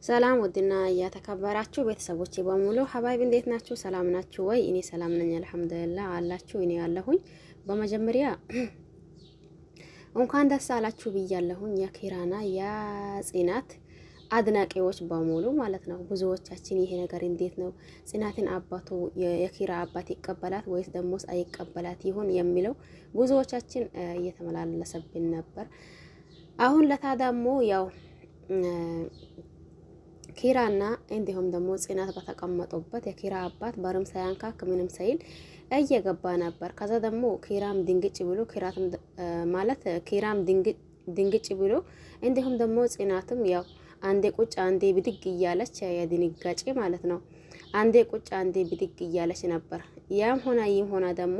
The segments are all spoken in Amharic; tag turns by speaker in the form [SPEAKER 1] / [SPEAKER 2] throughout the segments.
[SPEAKER 1] ሰላም ውድና እያተከበራችሁ ቤተሰቦቼ በሙሉ ሀባይብ እንዴት ናችሁ? ሰላም ናችሁ ወይ? እኔ ሰላም ነኝ አልሐምዱሊላህ። አላችሁ እኔ ያለሁኝ። በመጀመሪያ እንኳን ደስ አላችሁ ብያለሁኝ የኪራና የጽናት አድናቂዎች በሙሉ ማለት ነው። ብዙዎቻችን ይሄ ነገር እንዴት ነው ጽናትን አባቱ የኪራ አባት ይቀበላት ወይስ ደሞስ አይቀበላት ይሆን የሚለው ብዙዎቻችን እየተመላለሰብን ነበር። አሁን ለታዳሞ ያው ኪራና እንዲሁም ደግሞ ጽናት በተቀመጡበት የኪራ አባት በርም ሳያንካክ ምንም ሳይል እየገባ ነበር። ከዛ ደግሞ ኪራም ድንግጭ ብሎ ኪራም ድንግጭ ብሎ እንዲሁም ደግሞ ጽናትም ያው አንዴ ቁጭ አንዴ ብድግ እያለች የድንጋጬ ማለት ነው። አንዴ ቁጭ አንዴ ብድግ እያለች ነበር። ያም ሆና ይም ሆና ደግሞ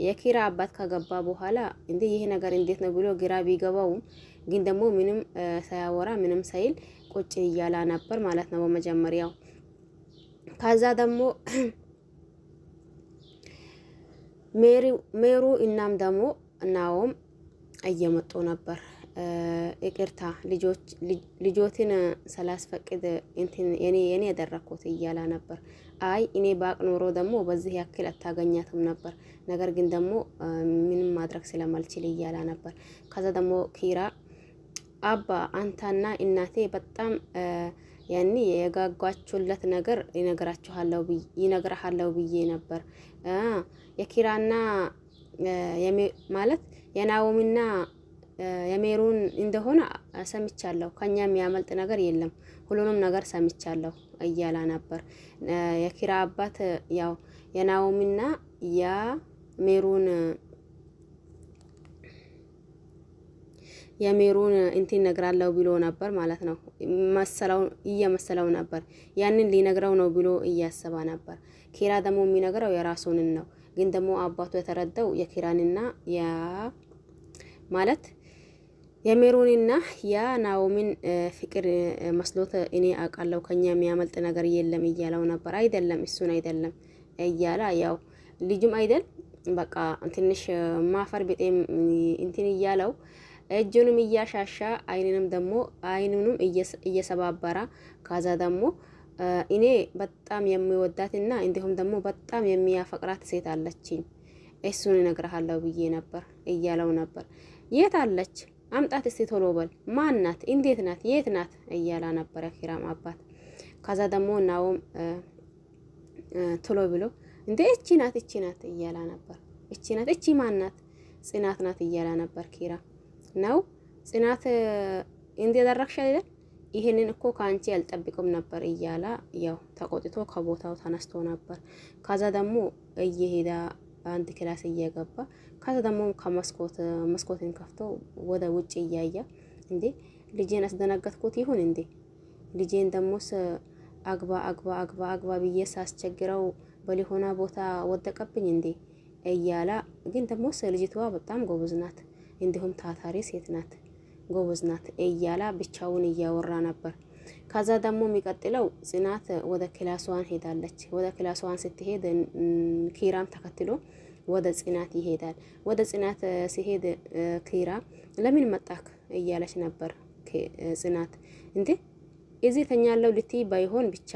[SPEAKER 1] የኪራ አባት ከገባ በኋላ እንዴ ይሄ ነገር እንዴት ነው ብሎ ግራ ቢገባውም ግን ደግሞ ምንም ሳያወራ ምንም ሳይል ቁጭ እያላ ነበር ማለት ነው በመጀመሪያው። ከዛ ደግሞ ሜሩ እናም ደግሞ እናውም እየመጡ ነበር። ይቅርታ ልጆትን ስላስፈቅድ እኔ ያደረኩት እያላ ነበር። አይ እኔ ባቅ ኖሮ ደግሞ በዚህ ያክል አታገኛትም ነበር፣ ነገር ግን ደግሞ ምንም ማድረግ ስለማልችል እያላ ነበር። ከዛ ደግሞ ኪራ አባ አንተና እናቴ በጣም ያኔ የጋጓችሁለት ነገር ይነግራችኋለሁ ብዬ ነበር። የኪራና ማለት የናኦሚና የሜሩን እንደሆነ ሰምቻለሁ። ከኛ የሚያመልጥ ነገር የለም፣ ሁሉንም ነገር ሰምቻለሁ እያላ ነበር። የኪራ አባት ያው የናኦሚና የሜሩን እንትን ነግራለው ብሎ ነበር ማለት ነው። እየመሰለው ነበር ያንን ሊነግረው ነው ብሎ እያሰባ ነበር። ኪራ ደግሞ የሚነግረው የራሱን ነው። ግን ደግሞ አባቱ የተረዳው የኪራንና ማለት የሜሩንና የናኦሚን ፍቅር መስሎት እኔ አውቃለሁ ከኛ የሚያመልጥ ነገር የለም እያለው ነበር። አይደለም እሱን አይደለም እያላ ያው ልጅም አይደል በቃ ትንሽ ማፈር በጣም እንትን እያለው እጁንም እያሻሻ አይኑንም እየሰባበራ ከዛ ደግሞ እኔ በጣም የሚወዳትና እንዲሁም ደግሞ በጣም የሚያፈቅራት ሴት አለችኝ እሱን እነግርሃለሁ ብዬ ነበር እያለው ነበር። የት አለች? አምጣት እስቲ ቶሎ በል። ማን ናት? እንዴት ናት? የት ናት? እያላ ነበር ኪራም አባት። ከዛ ደግሞ ናኦም ቶሎ ብሎ እንዴ እቺ ናት እያላ ነበር። እቺ ናት? እቺ ማን ናት? ጽናት ናት እያላ ነበር ኪራ ነው። ጽናት እንደደረክሽ አይደል? ይሄንን እኮ ካንቺ አልጠብቅም ነበር እያላ ያው ተቆጥቶ ከቦታው ተነስቶ ነበር። ከዛ ደግሞ እየሄዳ አንድ ክላስ እየገባ ከዛ ደግሞ መስኮትን ከፍቶ ወደ ውጭ እያያ እንዴ ልጄን አስደነገጥኩት ይሁን እንዴ ልጄን ደሞስ አግባ ብዬ ሳስቸግረው በሊሆና ቦታ ወደቀብኝ እንዴ እያላ ግን ደሞስ ልጅቷ በጣም ጎበዝ ናት፣ እንዲሁም ታታሪ ሴት ናት፣ ጎበዝ ናት እያላ ብቻውን እያወራ ነበር። ከዛ ደግሞ የሚቀጥለው ጽናት ወደ ክላሷን ሄዳለች። ወደ ክላሷን ስትሄድ ኪራም ተከትሎ ወደ ጽናት ይሄዳል። ወደ ጽናት ሲሄድ ኪራ ለምን መጣክ እያለች ነበር። ጽናት እንዴ እዚህ ተኛለው ልትይ ባይሆን ብቻ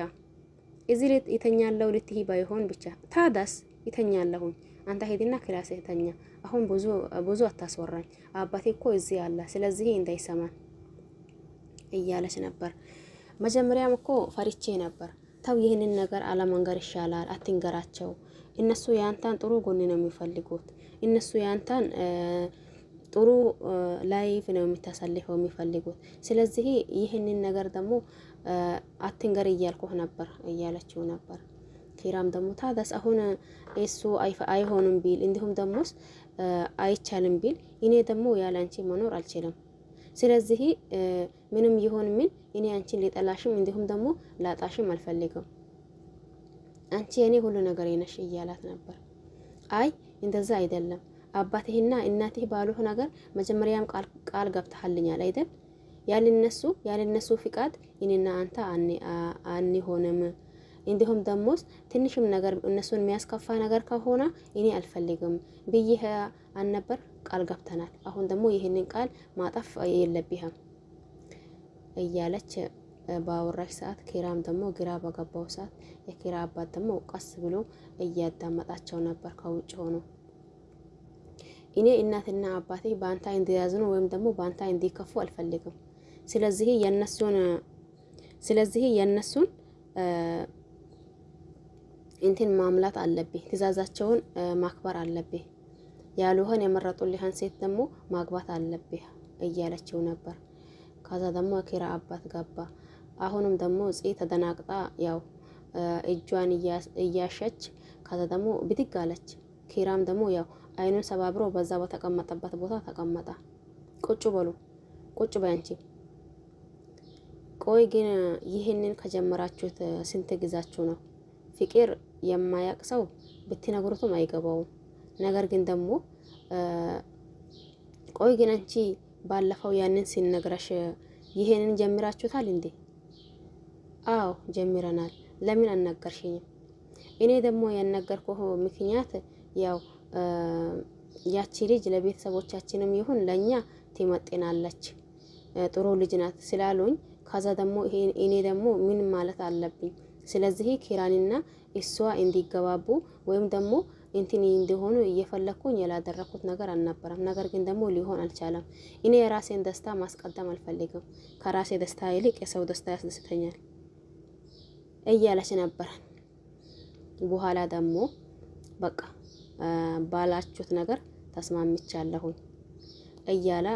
[SPEAKER 1] እዚህ የተኛለው ልትይ ባይሆን ብቻ ታዳስ ይተኛለሁኝ፣ አንተ ሄድና ክላስ ተኛ፣ አሁን ብዙ አታስወራኝ፣ አባቴ እኮ እዚህ አለ፣ ስለዚህ እንዳይሰማን እያለች ነበር። መጀመሪያም እኮ ፈሪቼ ነበር። ተው ይህንን ነገር አለመንገር ይሻላል፣ አትንገራቸው። እነሱ ያንታን ጥሩ ጎን ነው የሚፈልጉት። እነሱ ያንታን ጥሩ ላይፍ ነው የምታሳልፈው የሚፈልጉት። ስለዚህ ይህንን ነገር ደግሞ አትንገር እያልኩህ ነበር እያለችው ነበር። ኪራም ደግሞ ታዳስ አሁን እሱ አይሆንም ቢል እንዲሁም ደሞስ አይቻልም ቢል እኔ ደግሞ ያለ አንቺ መኖር አልችልም። ስለዚህ ምንም ይሆን ምን እኔ አንቺን ሊጠላሽም እንዲሁም ደግሞ ላጣሽም አልፈልግም። አንቺ የኔ ሁሉ ነገር ነሽ እያላት ነበር። አይ እንደዛ አይደለም፣ አባትህና እናትህ ባሉህ ነገር መጀመሪያም ቃል ገብተሃልኛል አይደል? ያልነሱ ፍቃድ እኔና አንተ አንሆንም። እንዲሁም ደሞስ ትንሽም ነገር እነሱን የሚያስከፋ ነገር ከሆነ እኔ አልፈልግም ብዬ አልነበር? ቃል ገብተናል። አሁን ደግሞ ይሄንን ቃል ማጠፍ የለብህም እያለች ባወራሽ ሰዓት ኪራም ደግሞ ግራ በገባው ሰዓት የኪራ አባት ደግሞ ቀስ ብሎ እያዳመጣቸው ነበር ከውጭ ሆኖ። እኔ እናትና አባቴ ባንታ እንዲያዝኑ ወይም ደግሞ ባንታ እንዲከፉ አልፈልግም። ስለዚህ የነሱን እንትን ማምላት አለብኝ፣ ትእዛዛቸውን ማክበር አለብኝ፣ ያሉህን የመረጡልህን ሴት ደግሞ ማግባት አለብህ እያለችው ነበር። ከዛ ደግሞ ኪራ አባት ገባ። አሁንም ደግሞ ጽ ተደናቅጣ ያው እጇን እያሸች ከዛ ደግሞ ብድግ አለች። ኪራም ደግሞ ያው አይኑን ሰባብሮ በዛ በተቀመጠበት ቦታ ተቀመጠ። ቁጭ በሉ ቁጭ በያንቺ። ቆይ ግን ይህንን ከጀመራችሁት ስንት ጊዜያችሁ ነው? ፍቅር የማያቅ ሰው ብትነግሩትም አይገባውም። ነገር ግን ደግሞ ቆይ ግን አንቺ ባለፈው ያንን ሲነግረሽ ይሄንን ጀምራችሁታል እንዴ? አዎ ጀምረናል። ለምን አልነገርሽኝም? እኔ ደግሞ ያልነገርኩህ ምክንያት ያው ያቺ ልጅ ለቤተሰቦቻችንም ይሁን ለኛ ትመጥናለች፣ ጥሩ ልጅ ናት ስላሉኝ ከዛ ደግሞ እኔ ደግሞ ምን ማለት አለብኝ? ስለዚህ ኪራንና እሷ እንዲገባቡ ወይም ደግሞ እንትን እንዲሆኑ እየፈለኩኝ ያላደረኩት ነገር አልነበረም። ነገር ግን ደግሞ ሊሆን አልቻለም። እኔ የራሴን ደስታ ማስቀደም አልፈልግም። ከራሴ ደስታ ይልቅ የሰው ደስታ ያስደስተኛል እያለች ነበር። በኋላ ደግሞ በቃ ባላችሁት ነገር ተስማምቻለሁኝ እያለ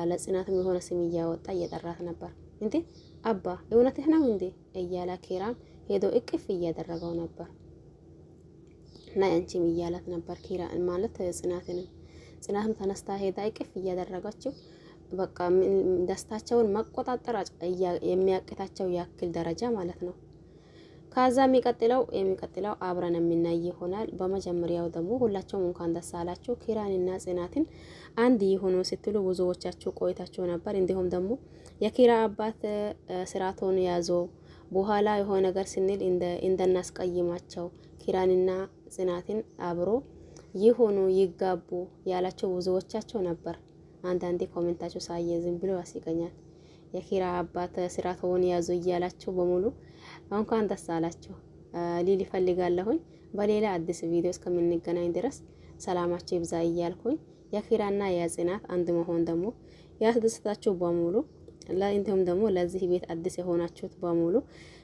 [SPEAKER 1] ለጽናትም የሆነ ስም እያወጣ እየጠራት ነበር። እንዴ አባ እውነትህ ነው እንዴ እያለ ኪራም ሄዶ እቅፍ እያደረገው ነበር። እና አንቺም እያላት ነበር ኪራ ማለት ጽናትም ተነስታ ሄዳ እቅፍ እያደረጋቸው በቃ ደስታቸውን መቆጣጠር የሚያቅታቸው ያክል ደረጃ ማለት ነው። ከዛ የሚቀጥለው አብረን የምናይ ይሆናል። በመጀመሪያው ደግሞ ሁላቸውም እንኳን ደስ አላችሁ ኪራንና ጽናትን አንድ ይሆኑ ስትሉ ብዙዎቻችሁ ቆይታችሁ ነበር። እንዲሁም ደግሞ የኪራ አባት ስራቶን ያዞ በኋላ የሆነ ነገር ስንል እንደናስቀይማቸው ኪራንና ጽናትን አብሮ ይሆኑ ይጋቡ ያላችሁ ብዙዎቻችሁ ነበር። አንዳንዴ ኮሜንታችሁ ሳየ ዝም ብሎ ያስቀኛል። የኪራ አባት ስራቶን ያዞ እያላችሁ በሙሉ እንኳን ደስ አላችሁ ሊል ይፈልጋለሁኝ። በሌላ አዲስ ቪዲዮ እስከምንገናኝ ድረስ ሰላማችሁ ይብዛ እያልኩኝ የኪራና የጽናት አንድ መሆን ደግሞ ያስደስታችሁ በሙሉ እንዲሁም ደግሞ ለዚህ ቤት አዲስ የሆናችሁት በሙሉ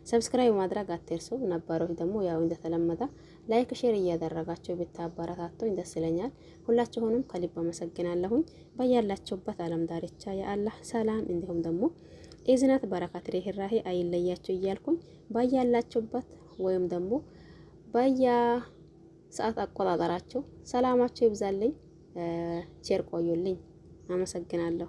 [SPEAKER 1] ሰብስክራይብ ማድረግ አትርሱ። ነባሮች ደግሞ ያው እንደተለመደ ላይክ ሼር እያደረጋችሁ ብታበረታቱኝ ደስ ይለኛል። ሁላችሁንም ከልብ አመሰግናለሁኝ። በያላችሁበት ዓለም ዳርቻ የአላህ ሰላም እንዲሁም ደግሞ እዝነት በረከት ርህራሄ አይለያችሁ እያልኩኝ ባያላችሁበት ወይም ደግሞ ሰዓት አቆጣጠራችሁ ሰላማችሁ ይብዛልኝ። ቸር ቆዩልኝ። አመሰግናለሁ።